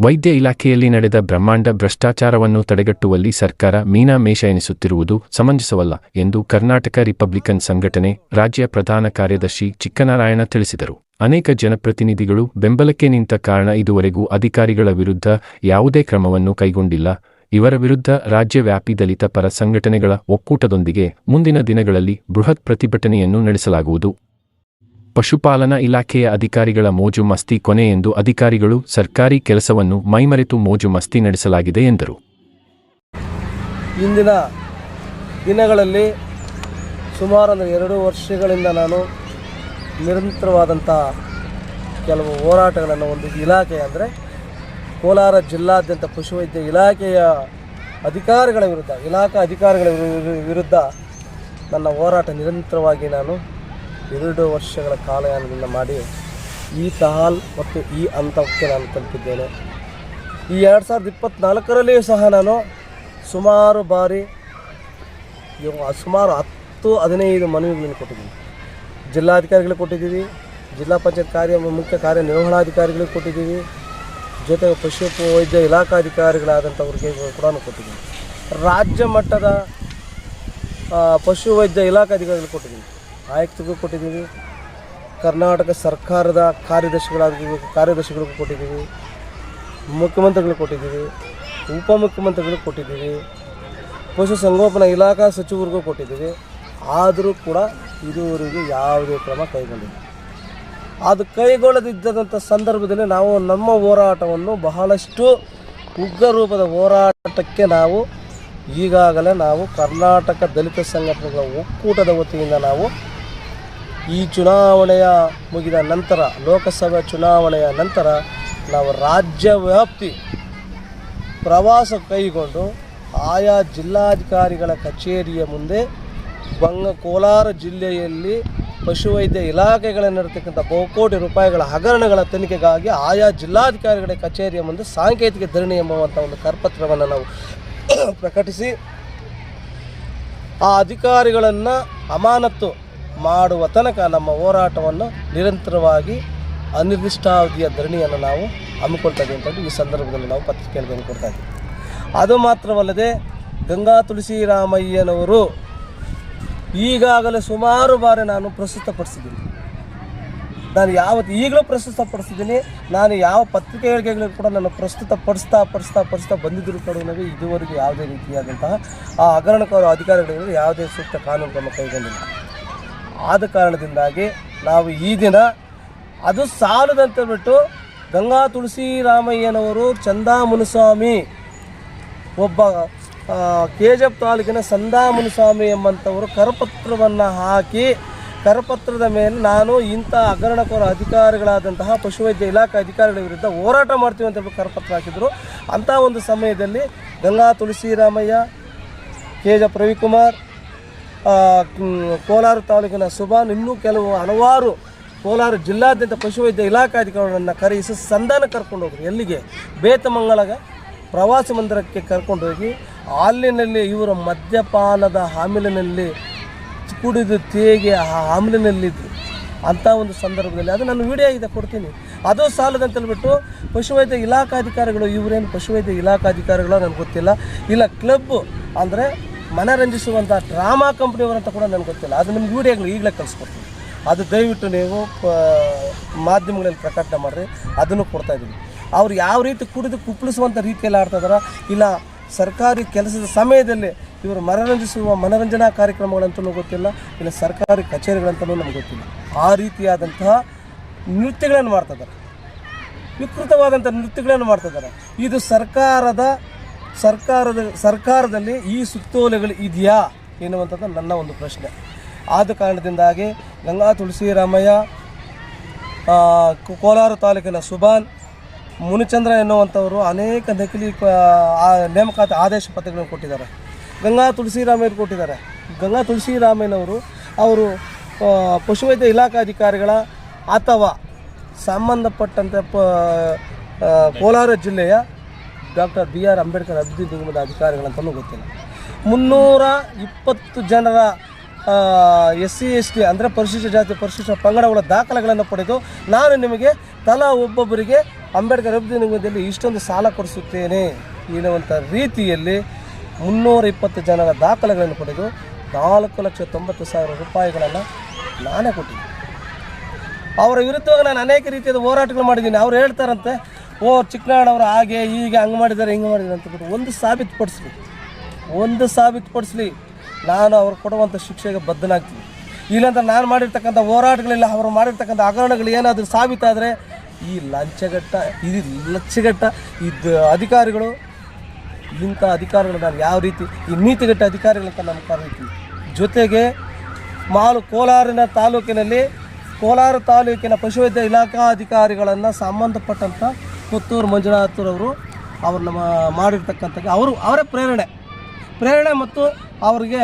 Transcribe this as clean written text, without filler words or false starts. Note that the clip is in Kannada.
ವೈದ್ಯ ಇಲಾಖೆಯಲ್ಲಿ ನಡೆದ ಬ್ರಹ್ಮಾಂಡ ಭ್ರಷ್ಟಾಚಾರವನ್ನು ತಡೆಗಟ್ಟುವಲ್ಲಿ ಸರ್ಕಾರ ಮೀನಾಮೇಷ ಎನಿಸುತ್ತಿರುವುದು ಸಮಂಜಸವಲ್ಲ ಎಂದು ಕರ್ನಾಟಕ ರಿಪಬ್ಲಿಕನ್ ಸಂಘಟನೆ ರಾಜ್ಯ ಪ್ರಧಾನ ಕಾರ್ಯದರ್ಶಿ ಚಿಕ್ಕನಾರಾಯಣ ತಿಳಿಸಿದರು. ಅನೇಕ ಜನಪ್ರತಿನಿಧಿಗಳು ಬೆಂಬಲಕ್ಕೆ ನಿಂತ ಕಾರಣ ಇದುವರೆಗೂ ಅಧಿಕಾರಿಗಳ ವಿರುದ್ಧ ಯಾವುದೇ ಕ್ರಮವನ್ನು ಕೈಗೊಂಡಿಲ್ಲ. ಇವರ ವಿರುದ್ಧ ರಾಜ್ಯವ್ಯಾಪಿ ದಲಿತ ಪರ ಸಂಘಟನೆಗಳ ಒಕ್ಕೂಟದೊಂದಿಗೆ ಮುಂದಿನ ದಿನಗಳಲ್ಲಿ ಬೃಹತ್ ಪ್ರತಿಭಟನೆಯನ್ನು ನಡೆಸಲಾಗುವುದು. ಪಶುಪಾಲನಾ ಇಲಾಖೆಯ ಅಧಿಕಾರಿಗಳ ಮೋಜು ಮಸ್ತಿ ಕೊನೆ ಎಂದು ಅಧಿಕಾರಿಗಳು ಸರ್ಕಾರಿ ಕೆಲಸವನ್ನು ಮೈಮರೆತು ಮೋಜು ಮಸ್ತಿ ನಡೆಸಲಾಗಿದೆ ಎಂದರು. ಇಂದಿನ ದಿನಗಳಲ್ಲಿ ಸುಮಾರು 2 ವರ್ಷಗಳಿಂದ ನಾನು ನಿರಂತರವಾದಂಥ ಕೆಲವು ಹೋರಾಟಗಳನ್ನು ಒಂದು ಇಲಾಖೆ ಅಂದರೆ ಕೋಲಾರ ಜಿಲ್ಲಾದ್ಯಂತ ಪಶುವೈದ್ಯ ಇಲಾಖೆಯ ಅಧಿಕಾರಿಗಳ ವಿರುದ್ಧ ಇಲಾಖಾ ಅಧಿಕಾರಿಗಳ ವಿರುದ್ಧ ನನ್ನ ಹೋರಾಟ ನಿರಂತರವಾಗಿ ನಾನು 2 ವರ್ಷಗಳ ಕಾಲಯಾನದಿಂದ ಮಾಡಿ ಈ ತಹಾಲ್ ಮತ್ತು ಈ ಹಂತಕ್ಕೆ ನಾನು ತಲುಪಿದ್ದೇನೆ. ಈ 2024ರಲ್ಲಿಯೂ ಸಹ ನಾನು ಸುಮಾರು ಬಾರಿ ಸುಮಾರು 10-15 ಮನವಿಗಳನ್ನು ಕೊಟ್ಟಿದ್ದೀನಿ. ಜಿಲ್ಲಾಧಿಕಾರಿಗಳಿಗೆ ಕೊಟ್ಟಿದ್ದೀವಿ, ಜಿಲ್ಲಾ ಪಂಚಾಯತ್ ಮುಖ್ಯ ಕಾರ್ಯನಿರ್ವಹಣಾಧಿಕಾರಿಗಳಿಗೆ ಕೊಟ್ಟಿದ್ದೀವಿ, ಜೊತೆಗೆ ಪಶು ವೈದ್ಯ ಇಲಾಖಾಧಿಕಾರಿಗಳಾದಂಥವ್ರಿಗೆ ಕೂಡ ಕೊಟ್ಟಿದ್ದೀವಿ. ರಾಜ್ಯ ಮಟ್ಟದ ಪಶು ವೈದ್ಯ ಇಲಾಖಾಧಿಕಾರಿಗಳಿಗೆ ಕೊಟ್ಟಿದ್ದೀವಿ, ಆಯುಕ್ತರಿಗೂ ಕೊಟ್ಟಿದ್ದೀವಿ, ಕರ್ನಾಟಕ ಸರ್ಕಾರದ ಕಾರ್ಯದರ್ಶಿಗಳಿಗೂ ಕೊಟ್ಟಿದ್ದೀವಿ, ಮುಖ್ಯಮಂತ್ರಿಗಳಿಗೆ ಕೊಟ್ಟಿದ್ದೀವಿ, ಉಪಮುಖ್ಯಮಂತ್ರಿಗಳಿಗೆ ಕೊಟ್ಟಿದ್ದೀವಿ, ಪಶು ಸಂಗೋಪನಾ ಇಲಾಖಾ ಸಚಿವರಿಗೂ ಕೊಟ್ಟಿದ್ದೀವಿ. ಆದರೂ ಕೂಡ ಇದುವರೆಗೂ ಯಾವುದೇ ಕ್ರಮ ಕೈಗೊಂಡಿಲ್ಲ. ಅದು ಕೈಗೊಳ್ಳದಿದ್ದಂಥ ಸಂದರ್ಭದಲ್ಲಿ ನಾವು ನಮ್ಮ ಹೋರಾಟವನ್ನು ಬಹಳಷ್ಟು ಉಗ್ರ ರೂಪದ ಹೋರಾಟಕ್ಕೆ ನಾವು ಈಗಾಗಲೇ ಕರ್ನಾಟಕ ದಲಿತ ಸಂಘಟನೆಗಳ ಒಕ್ಕೂಟದ ವತಿಯಿಂದ ನಾವು ಈ ಚುನಾವಣೆಯ ಮುಗಿದ ನಂತರ ಲೋಕಸಭೆ ಚುನಾವಣೆಯ ನಂತರ ನಾವು ರಾಜ್ಯವ್ಯಾಪ್ತಿ ಪ್ರವಾಸ ಕೈಗೊಂಡು ಆಯಾ ಜಿಲ್ಲಾಧಿಕಾರಿಗಳ ಕಚೇರಿಯ ಮುಂದೆ ಕೋಲಾರ ಜಿಲ್ಲೆಯಲ್ಲಿ ಪಶುವೈದ್ಯ ಇಲಾಖೆಗಳನ್ನಿರತಕ್ಕಂಥ ಬಹುಕೋಟಿ ರೂಪಾಯಿಗಳ ಹಗರಣಗಳ ತನಿಖೆಗಾಗಿ ಆಯಾ ಜಿಲ್ಲಾಧಿಕಾರಿಗಳ ಕಚೇರಿಯ ಮುಂದೆ ಸಾಂಕೇತಿಕ ಧರಣಿ ಎಂಬುವಂಥ ಒಂದು ಕರಪತ್ರವನ್ನು ನಾವು ಪ್ರಕಟಿಸಿ ಆ ಅಧಿಕಾರಿಗಳನ್ನು ಅಮಾನತು ಮಾಡುವ ತನಕ ನಮ್ಮ ಹೋರಾಟವನ್ನು ನಿರಂತರವಾಗಿ ಅನಿರ್ದಿಷ್ಟಾವಧಿಯ ಧರಣಿಯನ್ನು ನಾವು ಹಮ್ಮಿಕೊಳ್ತಾ ಇದ್ದೀವಿ ಅಂತ ಈ ಸಂದರ್ಭದಲ್ಲಿ ನಾವು ಪತ್ರಿಕೆಯಲ್ಲಿ ಕೊಡ್ತಾ ಇದ್ದೀವಿ. ಅದು ಮಾತ್ರವಲ್ಲದೆ ಗಂಗಾ ತುಳಸಿರಾಮಯ್ಯನವರು ಈಗಾಗಲೇ ಸುಮಾರು ಬಾರಿ ನಾನು ಪ್ರಸ್ತುತಪಡಿಸಿದ್ದೀನಿ. ನಾನು ಈಗಲೂ ಪ್ರಸ್ತುತಪಡಿಸಿದ್ದೀನಿ. ನಾನು ಯಾವ ಪತ್ರಿಕೆಗಳಿಗೆ ಕೂಡ ನಾನು ಪ್ರಸ್ತುತಪಡಿಸ್ತಾ ಬಂದಿದ್ದರೂ ಕೂಡ ನನಗೆ ಇದುವರೆಗೂ ಯಾವುದೇ ರೀತಿಯಾದಂತಹ ಆ ಹಗರಣಕಾರು ಅಧಿಕಾರಿಗಳಿಗೆ ಯಾವುದೇ ಸೂಕ್ತ ಕಾನೂನು ಕ್ರಮ ಕೈಗೊಂಡಿಲ್ಲ. ಆದ ಕಾರಣದಿಂದಾಗಿ ನಾವು ಈ ದಿನ ಅದು ಸಾಲದಂತೆ ಬಿಟ್ಟು ಗಂಗಾ ತುಳಸಿರಾಮಯ್ಯನವರು ಚಂದಾ ಮುನುಸ್ವಾಮಿ ಒಬ್ಬ ಕೆಜೆಪ್ ತಾಲೂಕಿನ ಸಂದಾ ಮುನುಸ್ವಾಮಿ ಎಂಬಂಥವರು ಕರಪತ್ರವನ್ನು ಹಾಕಿ ಕರಪತ್ರದ ಮೇಲೆ ನಾನು ಇಂಥ ಹಗರಣಕೋರ ಅಧಿಕಾರಿಗಳಾದಂತಹ ಪಶುವೈದ್ಯ ಇಲಾಖೆ ಅಧಿಕಾರಿಗಳ ವಿರುದ್ಧ ಹೋರಾಟ ಮಾಡ್ತೀವಿ ಅಂತ ಹೇಳಿ ಕರಪತ್ರ ಹಾಕಿದರು. ಅಂಥ ಒಂದು ಸಮಯದಲ್ಲಿ ಗಂಗಾ ತುಳಸಿರಾಮಯ್ಯ, ಕೆಜೆಪ್ ರವಿಕುಮಾರ್, ಕೋಲಾರ ತಾಲೂಕಿನ ಸುಭಾನ್, ಇನ್ನೂ ಹಲವಾರು ಕೋಲಾರ ಜಿಲ್ಲಾದ್ಯಂತ ಪಶುವೈದ್ಯ ಇಲಾಖಾಧಿಕಾರಿಗಳನ್ನು ಕರೆಯಿಸಿ ಸಂಧಾನ ಕರ್ಕೊಂಡು ಹೋದರು. ಎಲ್ಲಿಗೆ? ಬೇತಮಂಗಲಗೆ ಪ್ರವಾಸಿ ಮಂದಿರಕ್ಕೆ ಕರ್ಕೊಂಡೋಗಿ ಹಾಲಿನಲ್ಲಿ ಇವರು ಮದ್ಯಪಾನದ ಆಮಿಲಿನಲ್ಲಿ ಕುಡಿದು ತೇಗೆ ಆ ಆಮಿಲಿನಲ್ಲಿದ್ದರು. ಅಂಥ ಒಂದು ಸಂದರ್ಭದಲ್ಲಿ ಅದು ನಾನು ವಿಡಿಯೋ ಇದೆ ಕೊಡ್ತೀನಿ. ಅದು ಸಾಲದಂತೇಳ್ಬಿಟ್ಟು ಪಶುವೈದ್ಯ ಇಲಾಖಾಧಿಕಾರಿಗಳು ಇವರೇನು ಪಶುವೈದ್ಯ ಇಲಾಖಾಧಿಕಾರಿಗಳು ನನಗೆ ಗೊತ್ತಿಲ್ಲ, ಇಲ್ಲ ಕ್ಲಬ್ ಅಂದರೆ ಮನರಂಜಿಸುವಂಥ ಡ್ರಾಮಾ ಕಂಪ್ನಿಯವರಂತ ಕೂಡ ನನಗೆ ಗೊತ್ತಿಲ್ಲ. ಅದು ನಿಮ್ಗೆ ವಿಡಿಯೋಗಳು ಈಗಲೇ ಕಳಿಸ್ಕೊಡ್ತೀನಿ. ಅದು ದಯವಿಟ್ಟು ನೀವು ಮಾಧ್ಯಮಗಳಲ್ಲಿ ಪ್ರಕಟಣೆ ಮಾಡಿರಿ, ಅದನ್ನು ಕೊಡ್ತಾಯಿದ್ದೀನಿ. ಅವ್ರು ಯಾವ ರೀತಿ ಕುಡಿದು ಕುಪ್ಪಳಿಸುವಂಥ ರೀತಿಯಲ್ಲಿ ಆಡ್ತಾಯಿದಾರ, ಇಲ್ಲ ಸರ್ಕಾರಿ ಕೆಲಸದ ಸಮಯದಲ್ಲಿ ಇವರು ಮನರಂಜನಾ ಕಾರ್ಯಕ್ರಮಗಳಂತಲೂ ಗೊತ್ತಿಲ್ಲ, ಇಲ್ಲ ಸರ್ಕಾರಿ ಕಚೇರಿಗಳಂತಲೂ ನಮ್ಗೆ ಗೊತ್ತಿಲ್ಲ. ಆ ರೀತಿಯಾದಂತಹ ನೃತ್ಯಗಳನ್ನು ಮಾಡ್ತಿದ್ದಾರೆ, ವಿಕೃತವಾದಂಥ ನೃತ್ಯಗಳನ್ನು ಮಾಡ್ತಿದ್ದಾರೆ. ಇದು ಸರ್ಕಾರದಲ್ಲಿ ಈ ಸುತ್ತೋಲೆಗಳು ಇದೆಯಾ ಎನ್ನುವಂಥದ್ದು ನನ್ನ ಒಂದು ಪ್ರಶ್ನೆ. ಆದ ಕಾರಣದಿಂದಾಗಿ ಗಂಗಾ ತುಳಸಿರಾಮಯ್ಯ, ಕೋಲಾರ ತಾಲೂಕಿನ ಸುಭಾನ್, ಮುನಿಚಂದ್ರ ಎನ್ನುವಂಥವರು ಅನೇಕ ನಕಲಿ ನೇಮಕಾತಿ ಆದೇಶ ಪತ್ರಗಳನ್ನು ಕೊಟ್ಟಿದ್ದಾರೆ. ಗಂಗಾ ತುಳಸಿರಾಮಯ್ಯರು ಕೊಟ್ಟಿದ್ದಾರೆ. ಗಂಗಾ ತುಳಸಿರಾಮಯ್ಯನವರು ಅವರು ಪಶುವೈದ್ಯ ಇಲಾಖಾಧಿಕಾರಿಗಳ ಅಥವಾ ಸಂಬಂಧಪಟ್ಟಂತೆ ಕೋಲಾರ ಜಿಲ್ಲೆಯ ಡಾಕ್ಟರ್ BR ಅಂಬೇಡ್ಕರ್ ಅಭಿವೃದ್ಧಿ ನಿಗಮದ ಅಧಿಕಾರಿಗಳಂತಲೂ ಗೊತ್ತಿಲ್ಲ. 320 ಜನರ SC ST ಅಂದರೆ ಪರಿಶಿಷ್ಟ ಜಾತಿ ಪರಿಶಿಷ್ಟ ಪಂಗಡಗಳ ದಾಖಲೆಗಳನ್ನು ಪಡೆದು ನಾನು ನಿಮಗೆ ತಲಾ ಒಬ್ಬೊಬ್ಬರಿಗೆ ಅಂಬೇಡ್ಕರ್ ಅಭಿವೃದ್ಧಿ ನಿಗಮದಲ್ಲಿ ಇಷ್ಟೊಂದು ಸಾಲ ಕೊಡಿಸುತ್ತೇನೆ ಎನ್ನುವಂಥ ರೀತಿಯಲ್ಲಿ 320 ಜನರ ದಾಖಲೆಗಳನ್ನು ಪಡೆದು 4,90,000 ರೂಪಾಯಿಗಳನ್ನು ನಾನೇ ಕೊಟ್ಟಿದ್ದೀನಿ. ಅವರ ವಿರುದ್ಧವಾಗಿ ನಾನು ಅನೇಕ ರೀತಿಯಾದ ಹೋರಾಟಗಳು ಮಾಡಿದ್ದೀನಿ. ಅವ್ರು ಹೇಳ್ತಾರಂತೆ, ಚಿಕ್ಕನಾಡವರು ಹಾಗೆ ಹೀಗೆ ಹಂಗೆ ಮಾಡಿದ್ದಾರೆ ಹಿಂಗೆ ಮಾಡಿದ್ದಾರೆ ಅಂತ ಬಿಟ್ಟು ಒಂದು ಸಾಬೀತುಪಡಿಸ್ಲಿ, ನಾನು ಅವ್ರು ಕೊಡುವಂಥ ಶಿಕ್ಷೆಗೆ ಬದ್ಧನಾಗ್ತೀನಿ. ಇಲ್ಲಾಂದ್ರೆ ನಾನು ಮಾಡಿರ್ತಕ್ಕಂಥ ಹೋರಾಟಗಳಿಲ್ಲ, ಅವರು ಮಾಡಿರ್ತಕ್ಕಂಥ ಹಗರಣಗಳು ಏನಾದರೂ ಸಾಬೀತಾದರೆ ಈ ಲಚ್ಚಗಟ್ಟ ಅಧಿಕಾರಿಗಳು, ಇಂಥ ಅಧಿಕಾರಿಗಳು ನಾನು ಯಾವ ರೀತಿ ಈ ನೀತಿಗಟ್ಟ ಅಧಿಕಾರಿಗಳಂತ ನಮ್ಮ ಕರೀತೀವಿ. ಜೊತೆಗೆ ಕೋಲಾರ ತಾಲೂಕಿನ ಪಶುವೈದ್ಯ ಇಲಾಖಾ ಅಧಿಕಾರಿಗಳನ್ನು ಸಂಬಂಧಪಟ್ಟಂಥ ಪುತ್ತೂರು ಮಂಜುನಾಥರವರು ಅವ್ರನ್ನ ಮಾಡಿರ್ತಕ್ಕಂಥ ಅವರೇ ಪ್ರೇರಣೆ ಮತ್ತು ಅವ್ರಿಗೆ